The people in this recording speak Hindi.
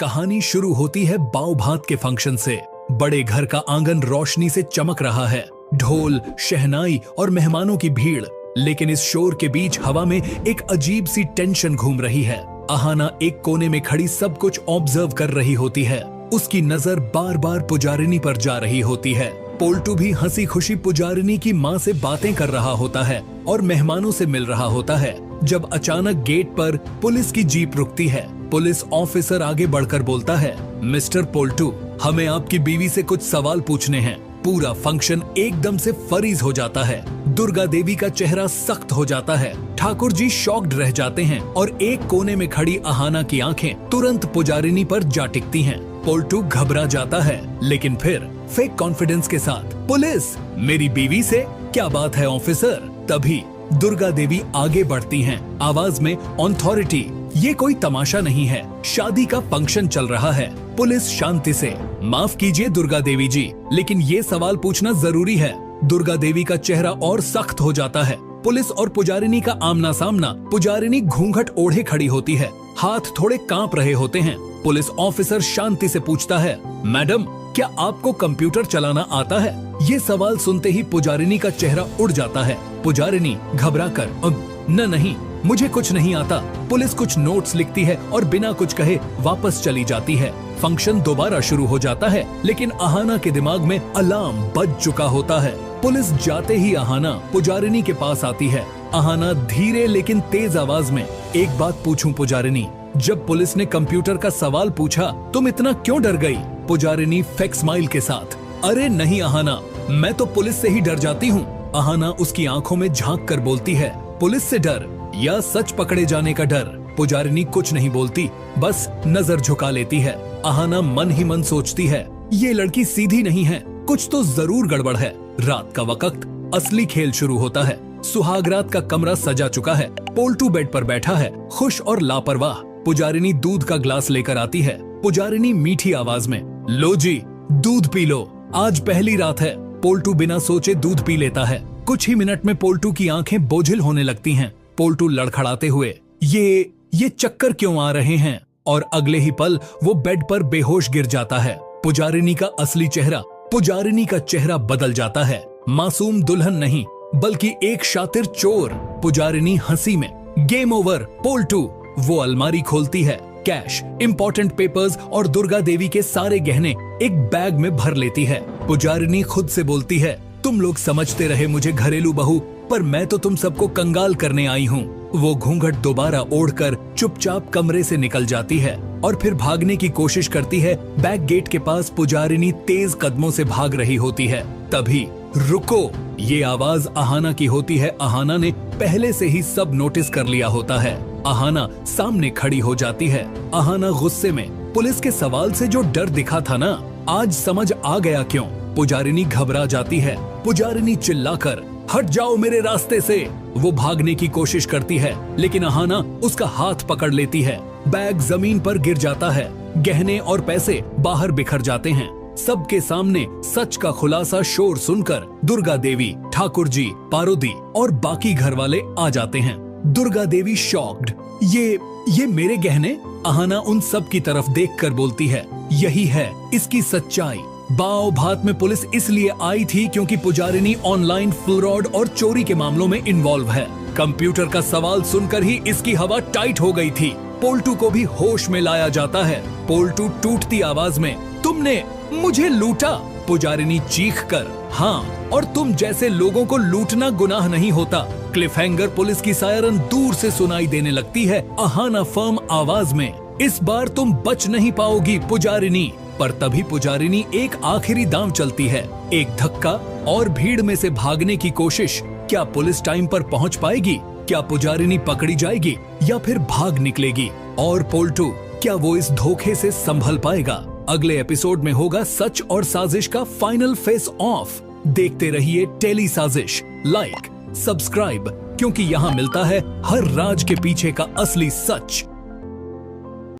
कहानी शुरू होती है बाव भात के फंक्शन से। बड़े घर का आंगन रोशनी से चमक रहा है, ढोल, शहनाई और मेहमानों की भीड़। लेकिन इस शोर के बीच हवा में एक अजीब सी टेंशन घूम रही है। अहाना एक कोने में खड़ी सब कुछ ऑब्जर्व कर रही होती है। उसकी नजर बार बार पुजारिनी पर जा रही होती है। पोल्टू भी हंसी खुशी पुजारिनी की माँ से बातें कर रहा होता है और मेहमानों से मिल रहा होता है, जब अचानक गेट पर पुलिस की जीप रुकती है। पुलिस ऑफिसर आगे बढ़कर बोलता है, मिस्टर पोल्टू, हमें आपकी बीवी से कुछ सवाल पूछने हैं। पूरा फंक्शन एकदम से फरीज हो जाता है। दुर्गा देवी का चेहरा सख्त हो जाता है। ठाकुर जी शॉक्ड रह जाते हैं और एक कोने में खड़ी अहाना की आंखें तुरंत पुजारिनी पर जा टिकती हैं। पोल्टू घबरा जाता है, लेकिन फिर फेक कॉन्फिडेंस के साथ, पुलिस, मेरी बीवी से क्या बात है ऑफिसर? तभी दुर्गा देवी आगे बढ़ती हैं, आवाज में ऑथोरिटी, ये कोई तमाशा नहीं है, शादी का फंक्शन चल रहा है। पुलिस शांति से, माफ कीजिए दुर्गा देवी जी, लेकिन ये सवाल पूछना जरूरी है। दुर्गा देवी का चेहरा और सख्त हो जाता है। पुलिस और पुजारिनी का आमना सामना। पुजारिनी घूंघट ओढ़े खड़ी होती है, हाथ थोड़े कांप रहे होते हैं। पुलिस ऑफिसर शांति से पूछता है, मैडम, क्या आपको कंप्यूटर चलाना आता है? ये सवाल सुनते ही पुजारिनी का चेहरा उड़ जाता है। पुजारिनी घबराकर, नहीं, मुझे कुछ नहीं आता। पुलिस कुछ नोट्स लिखती है और बिना कुछ कहे वापस चली जाती है। फंक्शन दोबारा शुरू हो जाता है, लेकिन अहाना के दिमाग में अलार्म बज चुका होता है। पुलिस जाते ही अहाना पुजारिनी के पास आती है। अहाना धीरे लेकिन तेज आवाज में, एक बात पूछूं पुजारिनी, जब पुलिस ने कंप्यूटर का सवाल पूछा, तुम इतना क्यों डर गई? पुजारिनी फेक स्माइल के साथ, अरे नहीं अहाना, मैं तो पुलिस से ही डर जाती हूँ। अहाना उसकी आंखों में झांक कर बोलती है, पुलिस से डर या सच पकड़े जाने का डर? पुजारिनी कुछ नहीं बोलती, बस नजर झुका लेती है। अहाना मन ही मन सोचती है, ये लड़की सीधी नहीं है, कुछ तो जरूर गड़बड़ है। रात का वक्त, असली खेल शुरू होता है। सुहागरात का कमरा सजा चुका है। पोल्टू बेड पर बैठा है, खुश और लापरवाह। पुजारिनी दूध का ग्लास लेकर आती है। पुजारिनी मीठी आवाज में, लो जी, दूध पी लो, आज पहली रात है। पोल्टू बिना सोचे दूध पी लेता है। कुछ ही मिनट में पोल्टू की आंखें बोझिल होने लगती हैं। पोल्टू लड़खड़ाते हुए, ये चक्कर क्यों आ रहे हैं? और अगले ही पल वो बेड पर बेहोश गिर जाता है। पुजारिनी का असली चेहरा, पुजारिनी का चेहरा बदल जाता है। मासूम दुल्हन नहीं, बल्कि एक शातिर चोर। पुजारिनी हंसी में, गेम ओवर पोल्टू। वो अलमारी खोलती है, कैश, इंपॉर्टेंट पेपर्स और दुर्गा देवी के सारे गहने एक बैग में भर लेती है। पुजारिनी खुद से बोलती है, तुम लोग समझते रहे मुझे घरेलू बहू, पर मैं तो तुम सबको कंगाल करने आई हूँ। वो घूंघट दोबारा ओढ़कर चुपचाप कमरे से निकल जाती है और फिर भागने की कोशिश करती है। बैक गेट के पास पुजारिनी तेज कदमों से भाग रही होती है। तभी रुको, ये आवाज अहाना की होती है। अहाना ने पहले से ही सब नोटिस कर लिया होता है। अहाना सामने खड़ी हो जाती है। अहाना गुस्से में, पुलिस के सवाल से जो डर दिखा था ना, आज समझ आ गया क्यों। पुजारिनी घबरा जाती है। पुजारिनी चिल्लाकर, हट जाओ मेरे रास्ते से। वो भागने की कोशिश करती है, लेकिन अहाना उसका हाथ पकड़ लेती है। बैग जमीन पर गिर जाता है। गहने और पैसे बाहर बिखर जाते हैं। सबके सामने सच का खुलासा शोर सुनकर दुर्गा देवी, ठाकुर जी, पारोदी और बाकी घर वाले आ जाते हैं। दुर्गा देवी शॉक्ड, ये मेरे गहने? अहाना उन सब की तरफ देखकर बोलती है, यही है इसकी सच्चाई। बाव भात में पुलिस इसलिए आई थी क्योंकि पुजारिनी ऑनलाइन फ्रॉड और चोरी के मामलों में इन्वॉल्व है। कंप्यूटर का सवाल सुनकर ही इसकी हवा टाइट हो गई थी। पोल्टू को भी होश में लाया जाता है। पोल्टू टूटती आवाज में, तुमने मुझे लूटा? पुजारिनी चीख कर, हाँ, और तुम जैसे लोगों को लूटना गुनाह नहीं होता। क्लिफहैंगर पुलिस की सायरन दूर से सुनाई देने लगती है। अहाना फर्म आवाज में, इस बार तुम बच नहीं पाओगी पुजारिनी। पर तभी पुजारिनी एक आखिरी दांव चलती है। एक धक्का और भीड़ में से भागने की कोशिश। क्या पुलिस टाइम पर पहुंच पाएगी? क्या पुजारिनी पकड़ी जाएगी या फिर भाग निकलेगी? और पोल्टू, क्या वो इस धोखे से संभल पाएगा? अगले एपिसोड में होगा सच और साजिश का फाइनल फेस ऑफ। देखते रहिए टेली साजिश। लाइक, सब्सक्राइब, क्योंकि यहाँ मिलता है हर राज के पीछे का असली सच।